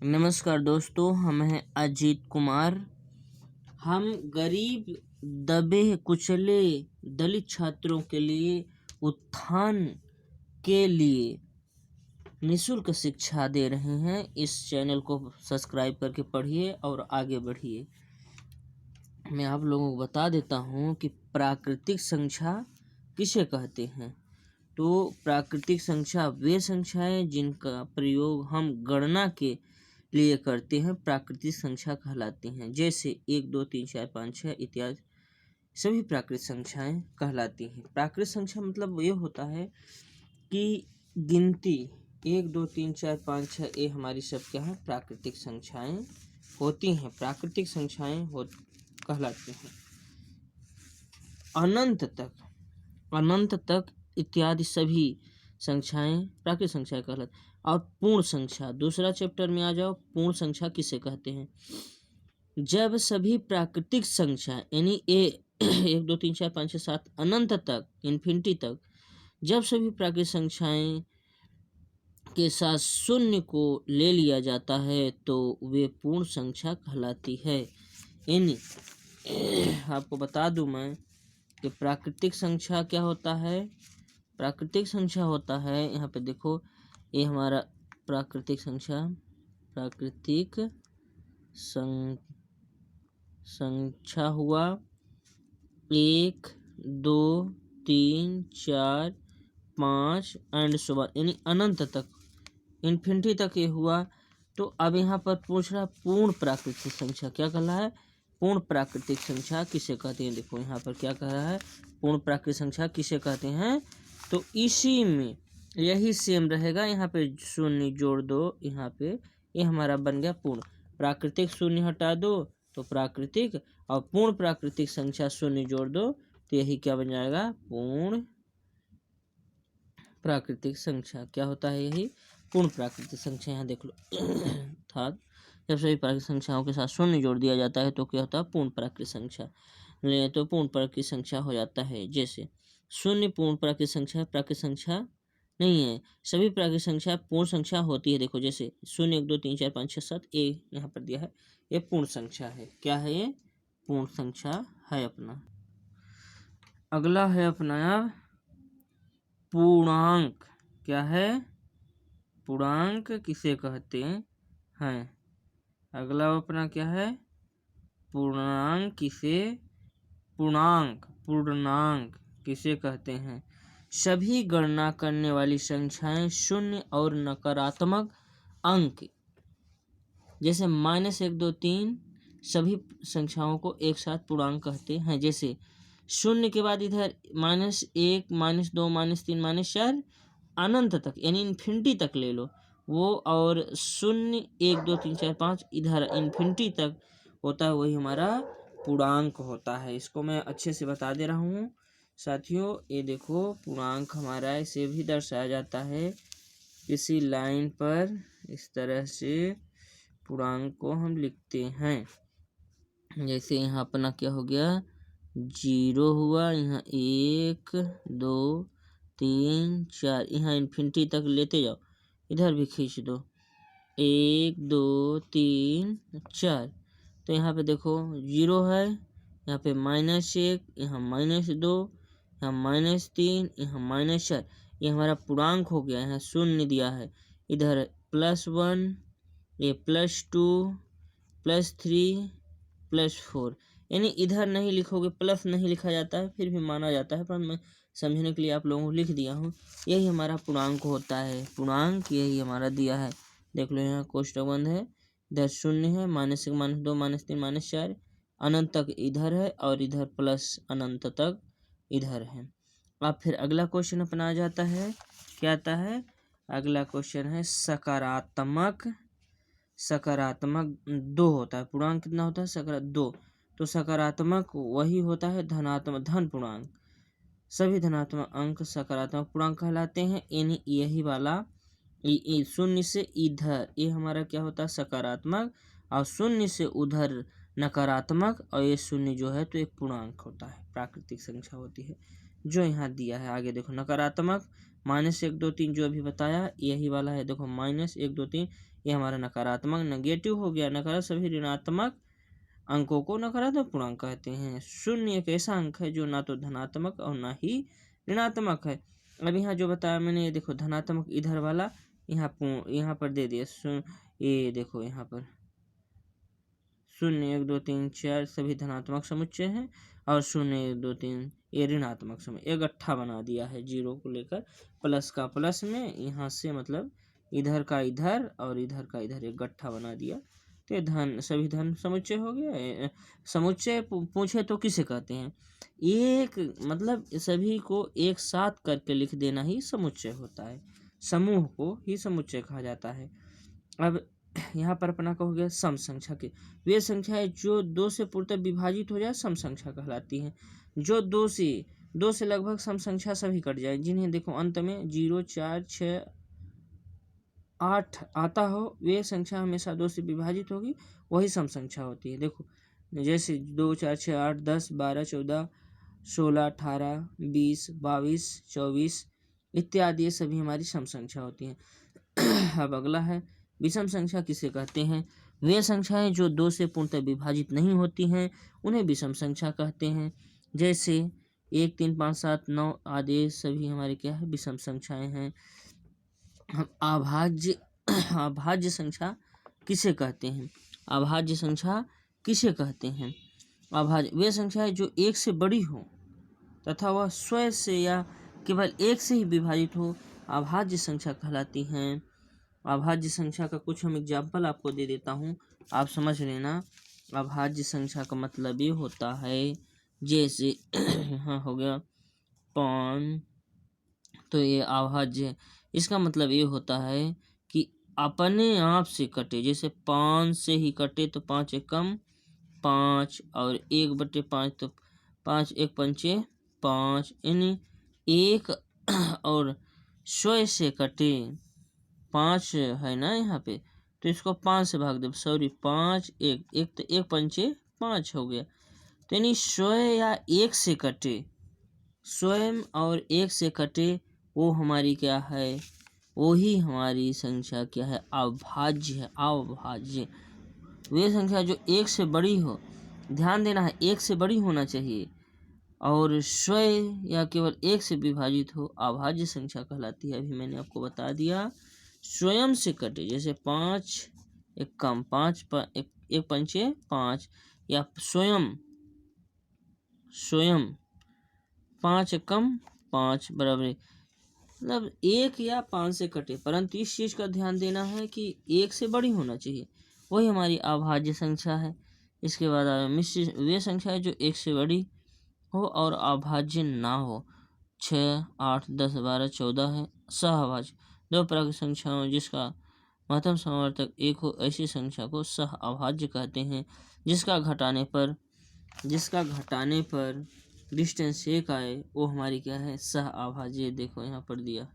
नमस्कार दोस्तों, हम हैं अजीत कुमार। हम गरीब, दबे कुचले, दलित छात्रों के लिए उत्थान के लिए निःशुल्क शिक्षा दे रहे हैं। इस चैनल को सब्सक्राइब करके पढ़िए और आगे बढ़िए। मैं आप लोगों को बता देता हूँ कि प्राकृतिक संख्या किसे कहते हैं। तो प्राकृतिक संख्या वे संख्याएं जिनका प्रयोग हम गणना के लिए करते हैं प्राकृतिक संख्या कहलाती हैं। जैसे 1, 2, 3, 4, 5, 6 इत्यादि सभी प्राकृतिक संख्याएं कहलाती हैं। प्राकृतिक संख्या मतलब ये होता है कि गिनती 1, 2, 3, 4, 5, 6 ये हमारी सब क्या है प्राकृतिक संख्याएं होती हैं। प्राकृतिक संख्याएं कहलाती हैं। अनंत तक इत्यादि सभी संख्याएं प्राकृतिक संख्याएं कहलाती। और पूर्ण संख्या, दूसरा चैप्टर में आ जाओ। पूर्ण संख्या किसे कहते हैं? जब सभी प्राकृतिक संख्या यानी 1, 2, 3, 4, 5, 6, 7 अनंत तक, इन्फिनिटी तक, जब सभी प्राकृतिक संख्याएं के साथ शून्य को ले लिया जाता है तो वे पूर्ण संख्या कहलाती है। यानी आपको बता दूं मैं कि प्राकृतिक संख्या क्या होता है। प्राकृतिक संख्या होता है, यहाँ पे देखो, ये हमारा प्राकृतिक संख्या हुआ 1, 2, 3, 4, 5 एंड सो ऑन, यानी अनंत तक, इन्फिनिटी तक ये हुआ। तो अब यहाँ पर पूछ रहा पूर्ण प्राकृतिक संख्या क्या कहला है। पूर्ण प्राकृतिक संख्या किसे कहते हैं? देखो यहाँ पर क्या कह रहा है, पूर्ण प्राकृतिक संख्या किसे कहते हैं। तो इसी में यही सेम रहेगा। यहाँ पे शून्य जोड़ दो, यहाँ पे ये हमारा बन गया पूर्ण। प्राकृतिक शून्य हटा दो तो प्राकृतिक, और पूर्ण प्राकृतिक संख्या शून्य जोड़ दो तो यही क्या बन जाएगा, पूर्ण प्राकृतिक संख्या। क्या होता है? यही पूर्ण प्राकृतिक संख्या। यहाँ देख लो था, जब सभी प्राकृतिक संख्याओं के साथ शून्य जोड़ दिया जाता है तो क्या होता है, पूर्ण प्राकृतिक संख्या। तो पूर्ण प्राकृतिक संख्या हो जाता है। जैसे शून्य पूर्ण प्राकृतिक संख्या नहीं है। सभी प्राकृतिक संख्या पूर्ण संख्या होती है। देखो जैसे 0, 1, 2, 3, 4, 5, 6, 7 ये यहाँ पर दिया है, ये पूर्ण संख्या है। क्या है ये? पूर्ण संख्या है अपना। अगला है अपना पूर्णांक। क्या है? पूर्णांक किसे कहते हैं? अगला अपना क्या है? पूर्णांक किसे कहते हैं? सभी गणना करने वाली संख्याएं शून्य और नकारात्मक अंक, जैसे -1, 2, 3 सभी संख्याओं को एक साथ पूर्णांक कहते हैं। जैसे शून्य के बाद इधर -1, -2, -3, -4 अनंत तक यानी इन्फिनिटी तक ले लो वो, और 0, 1, 2, 3, 4, 5 इधर इन्फिनिटी तक होता है, वही हमारा पूर्णांक होता है। इसको मैं अच्छे से बता दे रहा हूँ साथियों। ये देखो पूर्णांक हमारा इसे भी दर्शाया जाता है किसी लाइन पर। इस तरह से पूर्णांक को हम लिखते हैं। जैसे यहाँ अपना क्या हो गया, 0 हुआ, यहाँ 1, 2, 3, 4, यहाँ इन्फिनिटी तक लेते जाओ, इधर भी खींच दो 1, 2, 3, 4। तो यहाँ पे देखो 0 है, यहाँ पे -1, यहाँ -2, यहाँ -3, यहाँ -4। ये हमारा पूर्णांक हो गया। यहाँ शून्य दिया है, इधर +1, ये +2, +3, +4। यानी इधर नहीं लिखोगे, प्लस नहीं लिखा जाता है, फिर भी माना जाता है, पर मैं समझने के लिए आप लोगों को लिख दिया हूँ। यही हमारा पूर्णांक होता है। पूर्णांक यही हमारा दिया है। देख लो यहाँ कोष्टक बंद है, इधर शून्य है, -1, -2, -3, -4 अनंत तक इधर है, और इधर प्लस अनंत तक इधर है। अब फिर अगला क्वेश्चन अपना आ जाता है। क्या आता है? अगला क्वेश्चन है सकारात्मक 2 होता है। पूर्णांक कितना होता है? सकारात्मक 2। तो सकारात्मक वही होता है धनात्मक, धन पूर्णांक। सभी धनात्मक अंक सकारात्मक पूर्णांक कहलाते हैं। यानी यही वाला शून्य से इधर ये हमारा क्या होता है, सकारात्मक, और शून्य से उधर नकारात्मक, और ये शून्य जो है तो एक पूर्णांक होता है, प्राकृतिक संख्या होती है जो यहाँ दिया है। आगे देखो नकारात्मक -1, 2, 3 जो अभी बताया यही वाला है। देखो -1, 2, 3 ये हमारा नकारात्मक नेगेटिव हो गया। नकारात्मक सभी ऋणात्मक अंकों को नकारात्मक पूर्णांक कहते हैं। शून्य एक ऐसा अंक है जो ना तो धनात्मक और ना ही ऋणात्मक है। अब यहाँ जो बताया मैंने, ये देखो धनात्मक इधर वाला यहाँ पर दे दिया, ये देखो यहाँ पर 0 1 2 3 4 सभी धनात्मक समुच्चय हैं और 0 1 2 3 ये ऋणात्मक समुच्चय। एक गट्ठा बना दिया है जीरो को लेकर, प्लस का प्लस में, यहाँ से मतलब इधर का इधर और इधर का इधर एक गट्ठा बना दिया, तो धन सभी धन समुच्चय हो गया। समुच्चय पूछे तो किसे कहते हैं? एक मतलब सभी को एक साथ करके लिख देना ही समुच्चय होता है, समूह को ही समुच्चय कहा जाता है। अब यहाँ पर अपना का हो गया सम संख्या के, वे संख्याएं जो 2 से पूर्णतः विभाजित हो जाए सम संख्या कहलाती हैं। जो 2 से लगभग सम संख्या सभी कट जाए, जिन्हें देखो अंत में 0 4 6 8 आता हो, वे संख्या हमेशा 2 से विभाजित होगी, वही सम संख्या होती है। देखो जैसे 2 4 6 8 10 12 14 16 18 20 22 24 इत्यादि, ये सभी हमारी सम संख्या होती हैं। अब अगला है विषम संख्या किसे कहते हैं? वे संख्याएं जो 2 से पूर्णतः विभाजित नहीं होती हैं उन्हें विषम संख्या कहते हैं। जैसे 1 3 5 7 9 आदि सभी हमारे क्या है? विषम संख्याएं हैं। हम अभाज्य संख्या किसे कहते हैं? अभाज्य संख्या किसे कहते हैं? अभाज्य वे संख्याएं जो 1 से बड़ी हो तथा वह स्वयं से या केवल 1 से ही विभाजित हो, अभाज्य संख्या कहलाती हैं। अभाज्य संख्या का कुछ हम एग्जाम्पल आपको दे देता हूँ, आप समझ लेना। अभाज्य संख्या का मतलब ये होता है, जैसे यहाँ हो गया 5, तो ये अभाज्य, इसका मतलब ये होता है कि अपने आप से कटे। जैसे 5 से ही कटे तो 5 एक कम 5 और 1/5 तो 5 1 पंचे 5, यानी 1 और स्वयं से कटे 5 है ना यहाँ पे, तो इसको 5 से भाग दे, सॉरी 5 1 1 तो 1 पंचे 5 हो गया। तो यानी स्वयं या 1 से कटे, स्वयं और 1 से कटे, वो हमारी क्या है? वो ही हमारी संख्या क्या है? अभाज्य है। अभाज्य वे संख्या जो 1 से बड़ी हो, ध्यान देना है 1 से बड़ी होना चाहिए, और स्वयं या केवल 1 से विभाजित हो, अभाज्य संख्या कहलाती है। अभी मैंने आपको बता दिया। स्वयं से कटे, जैसे 5 एक कम 5 1 पंचे 5, या स्वयं 5 एक कम 5 बराबर, मतलब 1 या 5 से कटे, परंतु इस चीज़ का ध्यान देना है कि 1 से बड़ी होना चाहिए, वही हमारी अभाज्य संख्या है। इसके बाद मिश्र वे संख्या है जो 1 से बड़ी हो और अभाज्य ना हो। 6 8 10 12 14 है सहअभाज्य। 2 प्रकार की संख्याओं जिसका महत्तम समावर्तक 1 हो, ऐसी संख्या को सहअभाज्य कहते हैं। जिसका घटाने पर डिस्टेंस 1 आए, वो हमारी क्या है? सहअभाज्य। देखो यहाँ पर दिया।